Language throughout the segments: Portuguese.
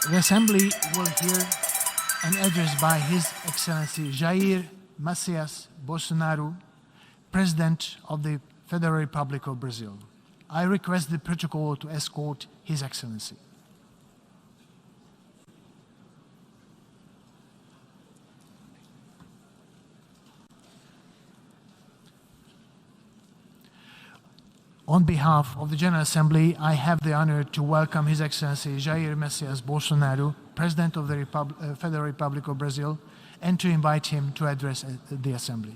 The Assembly will hear an address by His Excellency Jair Messias Bolsonaro, President of the Federal Republic of Brazil. I request the protocol to escort His Excellency. On behalf of the General Assembly, I have the honor to welcome His Excellency Jair Messias Bolsonaro, President of the Federal Republic of Brazil, and to invite him to address the Assembly.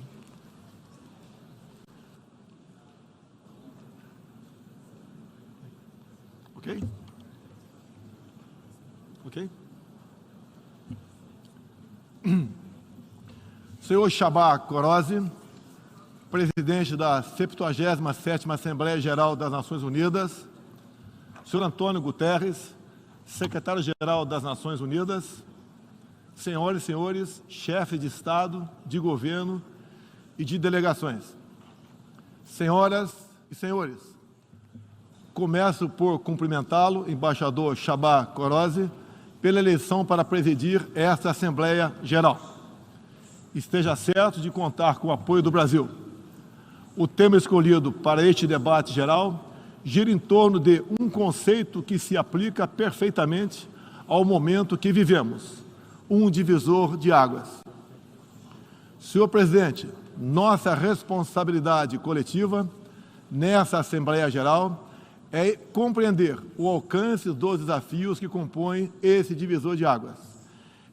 Okay? Ok? Senhor Chabá Corozi, presidente da 77ª Assembleia Geral das Nações Unidas, senhor Antônio Guterres, secretário-geral das Nações Unidas, senhoras e senhores, chefes de Estado, de governo e de delegações. Senhoras e senhores, começo por cumprimentá-lo, embaixador Chabá Corozi, pela eleição para presidir esta Assembleia Geral. Esteja certo de contar com o apoio do Brasil. O tema escolhido para este debate geral gira em torno de um conceito que se aplica perfeitamente ao momento que vivemos, um divisor de águas. Senhor presidente, nossa responsabilidade coletiva nessa Assembleia Geral é compreender o alcance dos desafios que compõem esse divisor de águas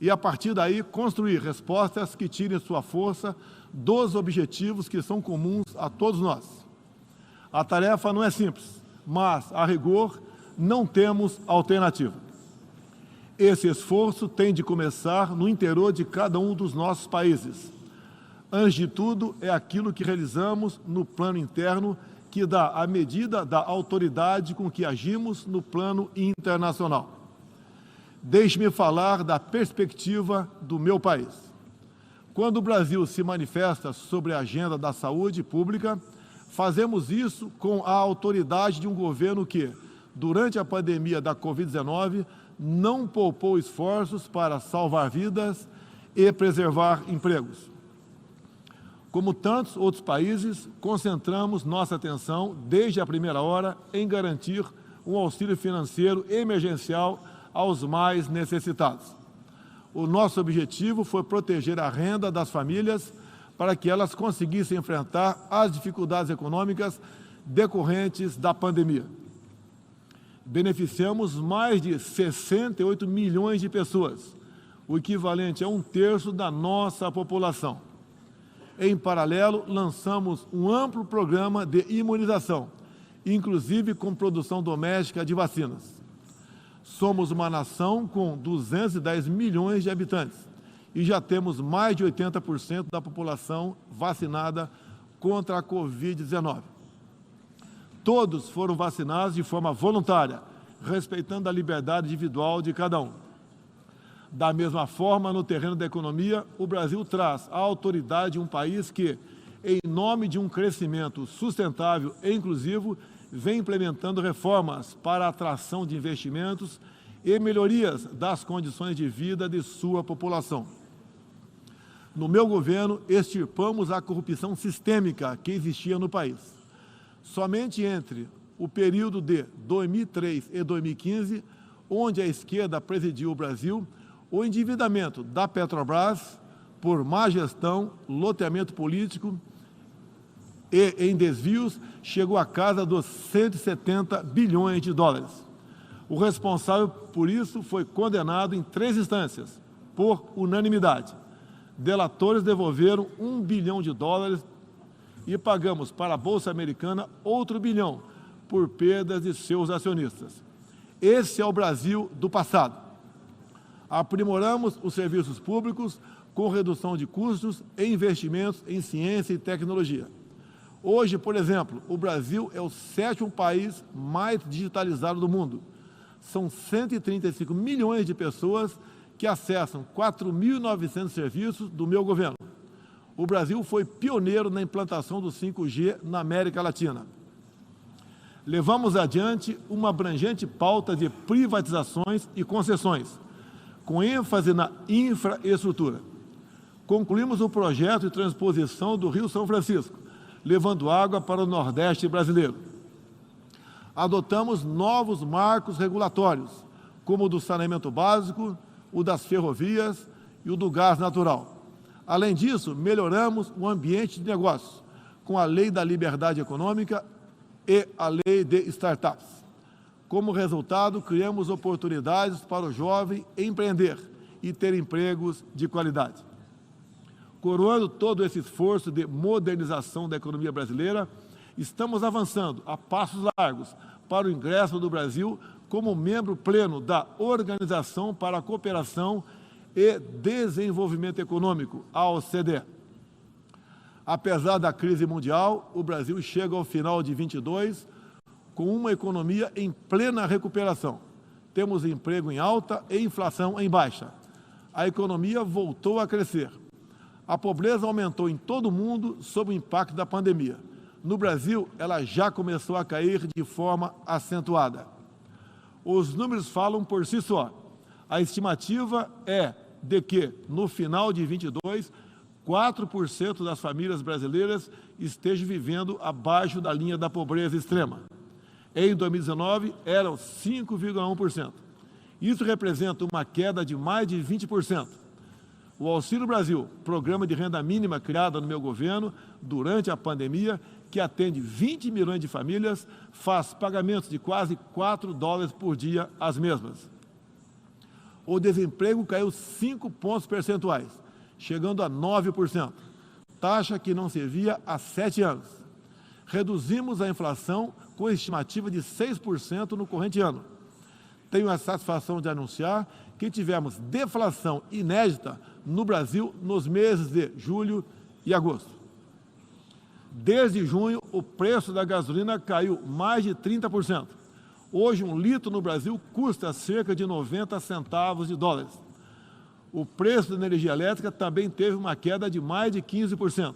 e, a partir daí, construir respostas que tirem sua força dos objetivos que são comuns a todos nós. A tarefa não é simples, mas, a rigor, não temos alternativa. Esse esforço tem de começar no interior de cada um dos nossos países. Antes de tudo, é aquilo que realizamos no plano interno que dá a medida da autoridade com que agimos no plano internacional. Deixe-me falar da perspectiva do meu país. Quando o Brasil se manifesta sobre a agenda da saúde pública, fazemos isso com a autoridade de um governo que, durante a pandemia da Covid-19, não poupou esforços para salvar vidas e preservar empregos. Como tantos outros países, concentramos nossa atenção, desde a primeira hora, em garantir um auxílio financeiro emergencial aos mais necessitados. O nosso objetivo foi proteger a renda das famílias para que elas conseguissem enfrentar as dificuldades econômicas decorrentes da pandemia. Beneficiamos mais de 68 milhões de pessoas, o equivalente a 1/3 da nossa população. Em paralelo, lançamos um amplo programa de imunização, inclusive com produção doméstica de vacinas. Somos uma nação com 210 milhões de habitantes e já temos mais de 80% da população vacinada contra a Covid-19. Todos foram vacinados de forma voluntária, respeitando a liberdade individual de cada um. Da mesma forma, no terreno da economia, o Brasil traz a autoridade de um país que, em nome de um crescimento sustentável e inclusivo, vem implementando reformas para a atração de investimentos e melhorias das condições de vida de sua população. No meu governo, extirpamos a corrupção sistêmica que existia no país. Somente entre o período de 2003 e 2015, onde a esquerda presidiu o Brasil, o endividamento da Petrobras, por má gestão, loteamento político e em desvios, chegou à casa dos 170 bilhões de dólares. O responsável por isso foi condenado em 3 instâncias, por unanimidade. Delatores devolveram $1 bilhão e pagamos para a Bolsa Americana outro $1 bilhão por perdas de seus acionistas. Esse é o Brasil do passado. Aprimoramos os serviços públicos com redução de custos e investimentos em ciência e tecnologia. Hoje, por exemplo, o Brasil é o 7º país mais digitalizado do mundo. São 135 milhões de pessoas que acessam 4.900 serviços do meu governo. O Brasil foi pioneiro na implantação do 5G na América Latina. Levamos adiante uma abrangente pauta de privatizações e concessões, com ênfase na infraestrutura. Concluímos o projeto de transposição do Rio São Francisco, levando água para o Nordeste brasileiro. Adotamos novos marcos regulatórios, como o do saneamento básico, o das ferrovias e o do gás natural. Além disso, melhoramos o ambiente de negócios, com a Lei da Liberdade Econômica e a Lei de Startups. Como resultado, criamos oportunidades para o jovem empreender e ter empregos de qualidade. Coroando todo esse esforço de modernização da economia brasileira, estamos avançando a passos largos para o ingresso do Brasil como membro pleno da Organização para a Cooperação e Desenvolvimento Econômico, a OCDE. Apesar da crise mundial, o Brasil chega ao final de 2022 com uma economia em plena recuperação. Temos emprego em alta e inflação em baixa. A economia voltou a crescer. A pobreza aumentou em todo o mundo sob o impacto da pandemia. No Brasil, ela já começou a cair de forma acentuada. Os números falam por si só. A estimativa é de que, no final de 2022, 4% das famílias brasileiras estejam vivendo abaixo da linha da pobreza extrema. Em 2019, eram 5,1%. Isso representa uma queda de mais de 20%. O Auxílio Brasil, programa de renda mínima criado no meu governo durante a pandemia, que atende 20 milhões de famílias, faz pagamentos de quase $4 por dia às mesmas. O desemprego caiu 5 pontos percentuais, chegando a 9%, taxa que não se via há 7 anos. Reduzimos a inflação com estimativa de 6% no corrente ano. Tenho a satisfação de anunciar que tivemos deflação inédita no Brasil nos meses de julho e agosto. Desde junho, o preço da gasolina caiu mais de 30%. Hoje, um litro no Brasil custa cerca de 90 centavos de dólares. O preço da energia elétrica também teve uma queda de mais de 15%.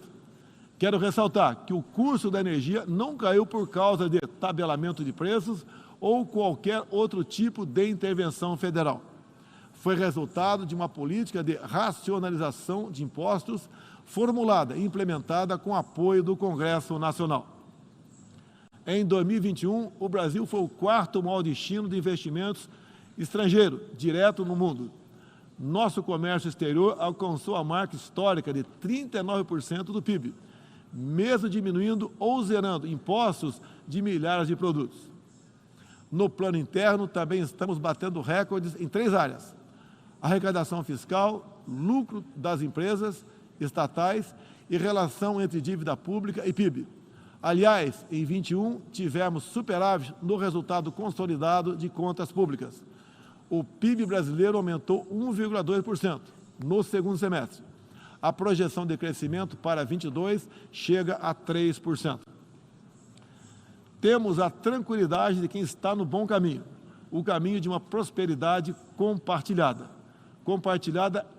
Quero ressaltar que o custo da energia não caiu por causa de tabelamento de preços ou qualquer outro tipo de intervenção federal. Foi resultado de uma política de racionalização de impostos formulada e implementada com apoio do Congresso Nacional. Em 2021, o Brasil foi o quarto maior destino de investimentos estrangeiros direto no mundo. Nosso comércio exterior alcançou a marca histórica de 39% do PIB, mesmo diminuindo ou zerando impostos de milhares de produtos. No plano interno, também estamos batendo recordes em 3 áreas: arrecadação fiscal, lucro das empresas estatais e relação entre dívida pública e PIB. Aliás, em 2021, tivemos superávit no resultado consolidado de contas públicas. O PIB brasileiro aumentou 1,2% no segundo semestre. A projeção de crescimento para 2022 chega a 3%. Temos a tranquilidade de quem está no bom caminho, o caminho de uma prosperidade compartilhada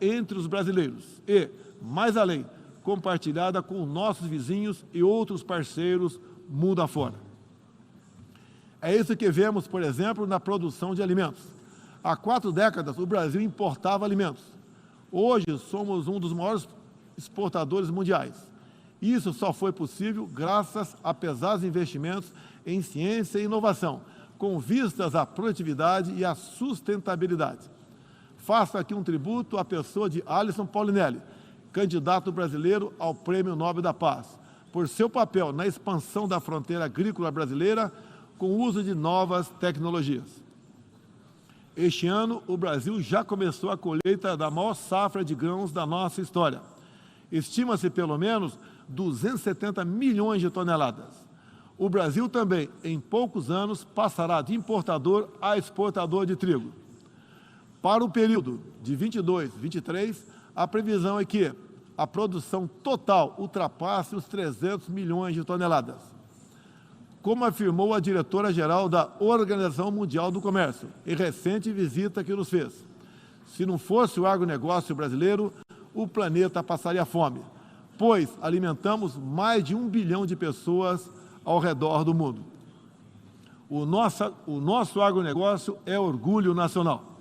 entre os brasileiros e, mais além, compartilhada com nossos vizinhos e outros parceiros mundo afora. É isso que vemos, por exemplo, na produção de alimentos. Há 4 décadas, o Brasil importava alimentos. Hoje, somos um dos maiores exportadores mundiais. Isso só foi possível graças a pesados investimentos em ciência e inovação, com vistas à produtividade e à sustentabilidade. Faço aqui um tributo à pessoa de Alisson Paulinelli, candidato brasileiro ao Prêmio Nobel da Paz, por seu papel na expansão da fronteira agrícola brasileira com o uso de novas tecnologias. Este ano, o Brasil já começou a colheita da maior safra de grãos da nossa história. Estima-se pelo menos 270 milhões de toneladas. O Brasil também, em poucos anos, passará de importador a exportador de trigo. Para o período de 22, 23, a previsão é que a produção total ultrapasse os 300 milhões de toneladas. Como afirmou a diretora-geral da Organização Mundial do Comércio, em recente visita que nos fez, se não fosse o agronegócio brasileiro, o planeta passaria fome, pois alimentamos mais de 1 bilhão de pessoas ao redor do mundo. O nosso agronegócio é orgulho nacional.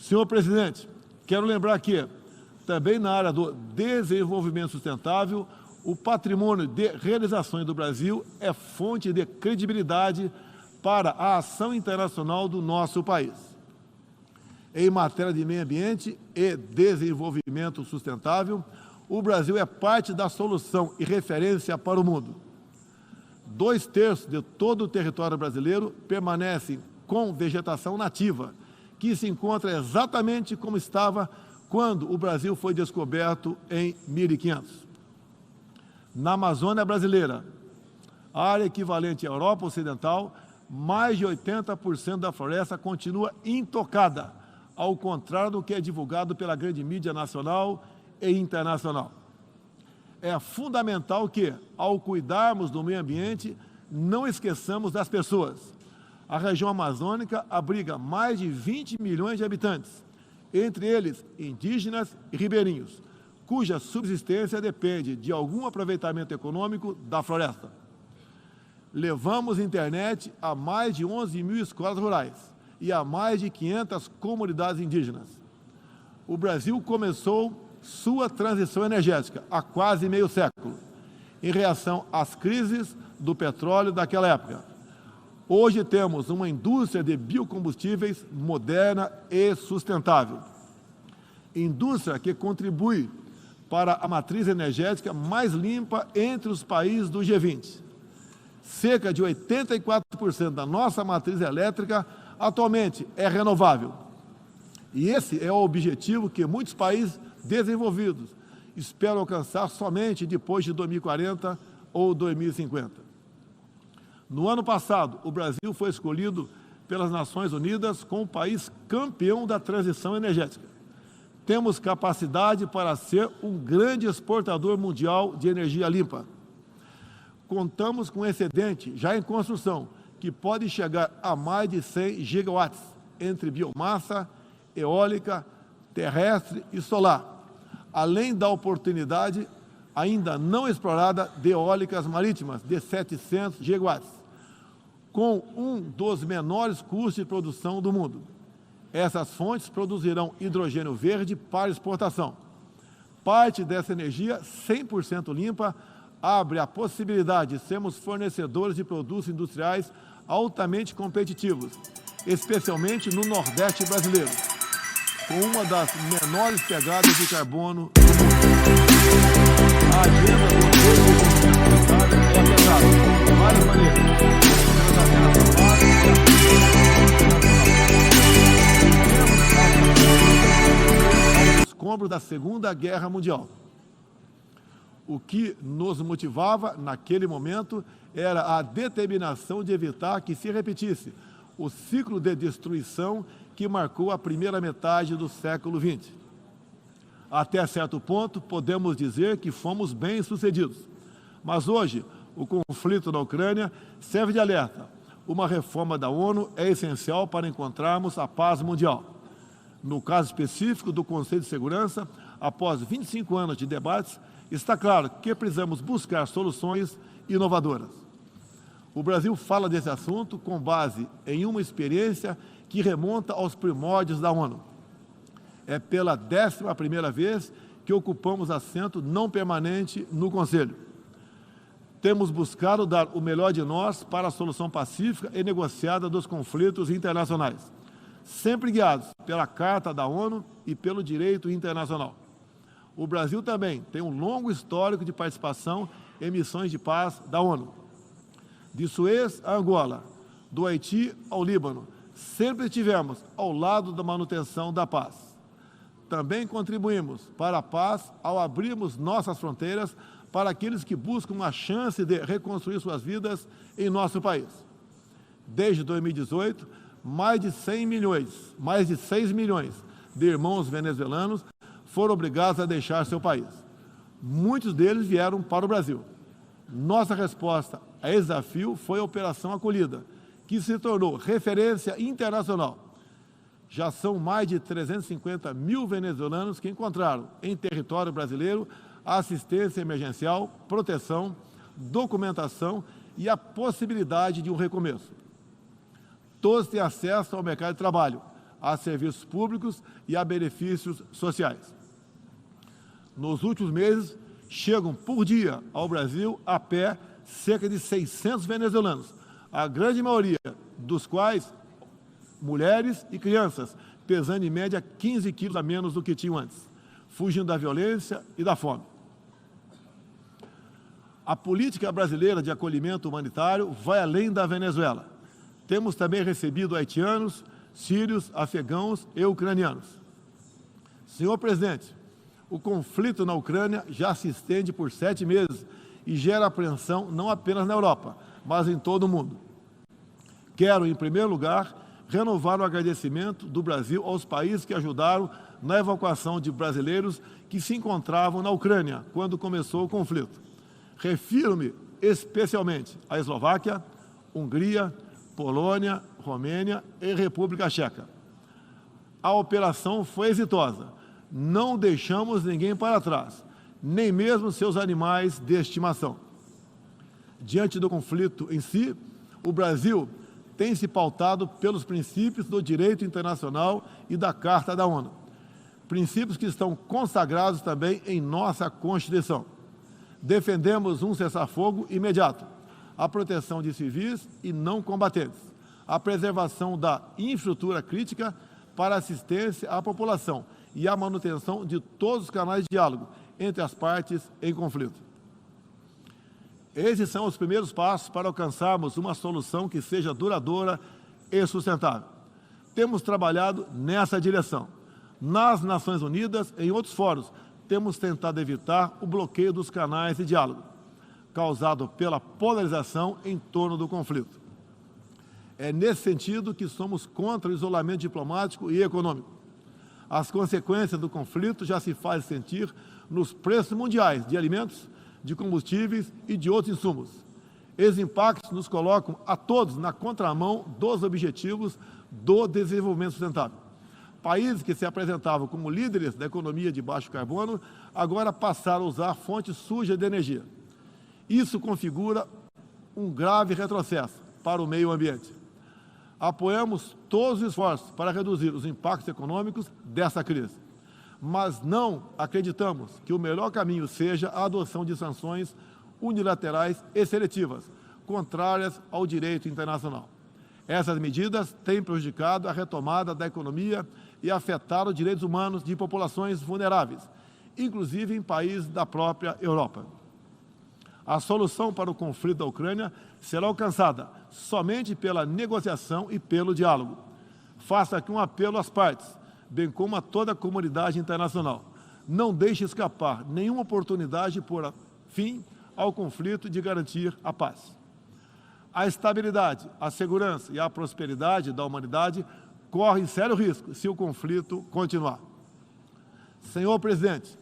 Senhor presidente, quero lembrar que, também na área do desenvolvimento sustentável, o patrimônio de realizações do Brasil é fonte de credibilidade para a ação internacional do nosso país. Em matéria de meio ambiente e desenvolvimento sustentável, o Brasil é parte da solução e referência para o mundo. 2/3 de todo o território brasileiro permanecem com vegetação nativa, que se encontra exatamente como estava quando o Brasil foi descoberto em 1500. Na Amazônia brasileira, área equivalente à Europa Ocidental, mais de 80% da floresta continua intocada, ao contrário do que é divulgado pela grande mídia nacional e internacional. É fundamental que, ao cuidarmos do meio ambiente, não esqueçamos das pessoas. A região amazônica abriga mais de 20 milhões de habitantes, entre eles indígenas e ribeirinhos, cuja subsistência depende de algum aproveitamento econômico da floresta. Levamos internet a mais de 11 mil escolas rurais e a mais de 500 comunidades indígenas. O Brasil começou sua transição energética há quase meio século, em reação às crises do petróleo daquela época. Hoje temos uma indústria de biocombustíveis moderna e sustentável. Indústria que contribui para a matriz energética mais limpa entre os países do G20. Cerca de 84% da nossa matriz elétrica atualmente é renovável. E esse é o objetivo que muitos países desenvolvidos esperam alcançar somente depois de 2040 ou 2050. No ano passado, o Brasil foi escolhido pelas Nações Unidas como o país campeão da transição energética. Temos capacidade para ser um grande exportador mundial de energia limpa. Contamos com excedente já em construção, que pode chegar a mais de 100 gigawatts, entre biomassa, eólica, terrestre e solar, além da oportunidade ainda não explorada de eólicas marítimas de 700 gigawatts, com um dos menores custos de produção do mundo. Essas fontes produzirão hidrogênio verde para exportação. Parte dessa energia 100% limpa abre a possibilidade de sermos fornecedores de produtos industriais altamente competitivos, especialmente no Nordeste brasileiro, com uma das menores pegadas de carbono do mundo. A agenda do desenvolvimento é afetada de várias maneiras. Escombros da Segunda Guerra Mundial. O que nos motivava naquele momento era a determinação de evitar que se repetisse o ciclo de destruição que marcou a primeira metade do século XX. Até certo ponto, podemos dizer que fomos bem-sucedidos. Mas hoje, o conflito na Ucrânia serve de alerta. Uma reforma da ONU é essencial para encontrarmos a paz mundial. No caso específico do Conselho de Segurança, após 25 anos de debates, está claro que precisamos buscar soluções inovadoras. O Brasil fala desse assunto com base em uma experiência que remonta aos primórdios da ONU. É pela 11ª vez que ocupamos assento não permanente no Conselho. Temos buscado dar o melhor de nós para a solução pacífica e negociada dos conflitos internacionais, sempre guiados pela Carta da ONU e pelo direito internacional. O Brasil também tem um longo histórico de participação em missões de paz da ONU. De Suez a Angola, do Haiti ao Líbano, sempre estivemos ao lado da manutenção da paz. Também contribuímos para a paz ao abrirmos nossas fronteiras para aqueles que buscam a chance de reconstruir suas vidas em nosso país. Desde 2018, mais de 6 milhões de irmãos venezuelanos foram obrigados a deixar seu país. Muitos deles vieram para o Brasil. Nossa resposta a esse desafio foi a Operação Acolhida, que se tornou referência internacional. Já são mais de 350 mil venezuelanos que encontraram em território brasileiro assistência emergencial, proteção, documentação e a possibilidade de um recomeço. Todos têm acesso ao mercado de trabalho, a serviços públicos e a benefícios sociais. Nos últimos meses, chegam por dia ao Brasil a pé cerca de 600 venezuelanos, a grande maioria dos quais mulheres e crianças, pesando em média 15 quilos a menos do que tinham antes, fugindo da violência e da fome. A política brasileira de acolhimento humanitário vai além da Venezuela. Temos também recebido haitianos, sírios, afegãos e ucranianos. Senhor presidente, o conflito na Ucrânia já se estende por 7 meses e gera apreensão não apenas na Europa, mas em todo o mundo. Quero, em primeiro lugar, renovar o agradecimento do Brasil aos países que ajudaram na evacuação de brasileiros que se encontravam na Ucrânia quando começou o conflito. Refiro-me especialmente à Eslováquia, Hungria, Polônia, Romênia e República Tcheca. A operação foi exitosa. Não deixamos ninguém para trás, nem mesmo seus animais de estimação. Diante do conflito em si, o Brasil tem se pautado pelos princípios do direito internacional e da Carta da ONU. Princípios que estão consagrados também em nossa Constituição. Defendemos um cessar-fogo imediato, a proteção de civis e não combatentes, a preservação da infraestrutura crítica para assistência à população e a manutenção de todos os canais de diálogo entre as partes em conflito. Esses são os primeiros passos para alcançarmos uma solução que seja duradoura e sustentável. Temos trabalhado nessa direção. Nas Nações Unidas e em outros fóruns, temos tentado evitar o bloqueio dos canais de diálogo, causado pela polarização em torno do conflito. É nesse sentido que somos contra o isolamento diplomático e econômico. As consequências do conflito já se fazem sentir nos preços mundiais de alimentos, de combustíveis e de outros insumos. Esses impactos nos colocam a todos na contramão dos objetivos do desenvolvimento sustentável. Países que se apresentavam como líderes da economia de baixo carbono, agora passaram a usar fontes sujas de energia. Isso configura um grave retrocesso para o meio ambiente. Apoiamos todos os esforços para reduzir os impactos econômicos dessa crise, mas não acreditamos que o melhor caminho seja a adoção de sanções unilaterais e seletivas, contrárias ao direito internacional. Essas medidas têm prejudicado a retomada da economia e afetado os direitos humanos de populações vulneráveis, inclusive em países da própria Europa. A solução para o conflito da Ucrânia será alcançada somente pela negociação e pelo diálogo. Faço aqui um apelo às partes, bem como a toda a comunidade internacional. Não deixe escapar nenhuma oportunidade de pôr fim ao conflito e de garantir a paz. A estabilidade, a segurança e a prosperidade da humanidade correm sério risco se o conflito continuar. Senhor presidente,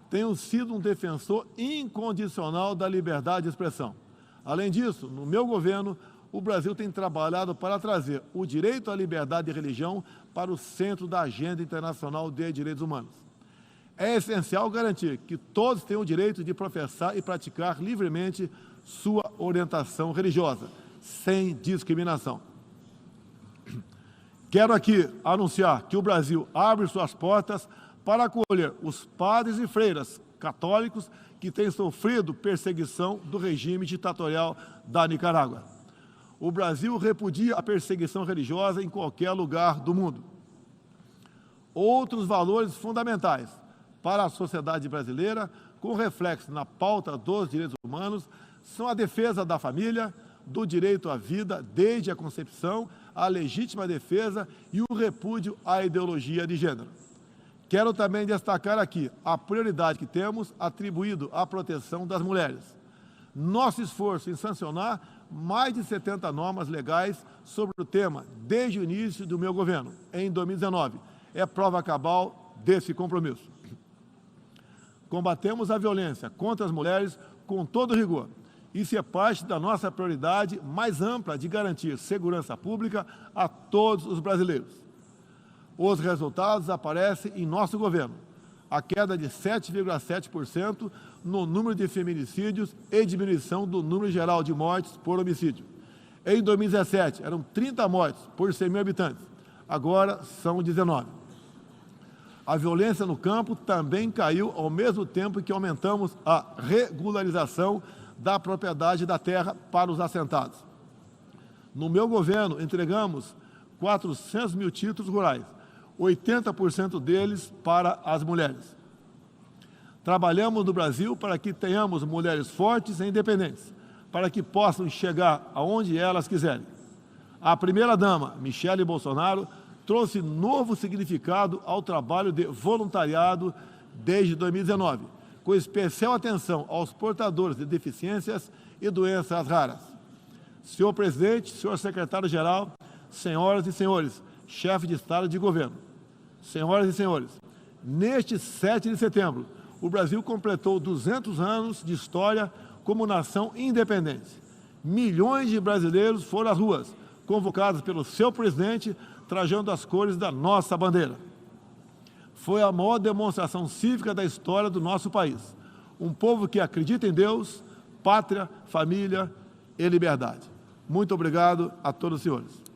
tenho sido um defensor incondicional da liberdade de expressão. Além disso, no meu governo, o Brasil tem trabalhado para trazer o direito à liberdade de religião para o centro da agenda internacional de direitos humanos. É essencial garantir que todos tenham o direito de professar e praticar livremente sua orientação religiosa, sem discriminação. Quero aqui anunciar que o Brasil abre suas portas para acolher os padres e freiras católicos que têm sofrido perseguição do regime ditatorial da Nicarágua. O Brasil repudia a perseguição religiosa em qualquer lugar do mundo. Outros valores fundamentais para a sociedade brasileira, com reflexo na pauta dos direitos humanos, são a defesa da família, do direito à vida desde a concepção, a legítima defesa e o repúdio à ideologia de gênero. Quero também destacar aqui a prioridade que temos atribuído à proteção das mulheres. Nosso esforço em sancionar mais de 70 normas legais sobre o tema desde o início do meu governo, em 2019, é prova cabal desse compromisso. Combatemos a violência contra as mulheres com todo rigor. Isso é parte da nossa prioridade mais ampla de garantir segurança pública a todos os brasileiros. Os resultados aparecem em nosso governo. A queda de 7,7% no número de feminicídios e diminuição do número geral de mortes por homicídio. Em 2017, eram 30 mortes por 100 mil habitantes. agora são 19. A violência no campo também caiu ao mesmo tempo que aumentamos a regularização da propriedade da terra para os assentados. No meu governo, entregamos 400 mil títulos rurais, 80% deles para as mulheres. Trabalhamos no Brasil para que tenhamos mulheres fortes e independentes, para que possam chegar aonde elas quiserem. A primeira-dama, Michele Bolsonaro, trouxe novo significado ao trabalho de voluntariado desde 2019, com especial atenção aos portadores de deficiências e doenças raras. Senhor presidente, senhor secretário-geral, senhoras e senhores, chefe de Estado e de governo, senhoras e senhores, neste 7 de setembro, o Brasil completou 200 anos de história como nação independente. Milhões de brasileiros foram às ruas, convocados pelo seu presidente, trajando as cores da nossa bandeira. Foi a maior demonstração cívica da história do nosso país. Um povo que acredita em Deus, pátria, família e liberdade. Muito obrigado a todos os senhores.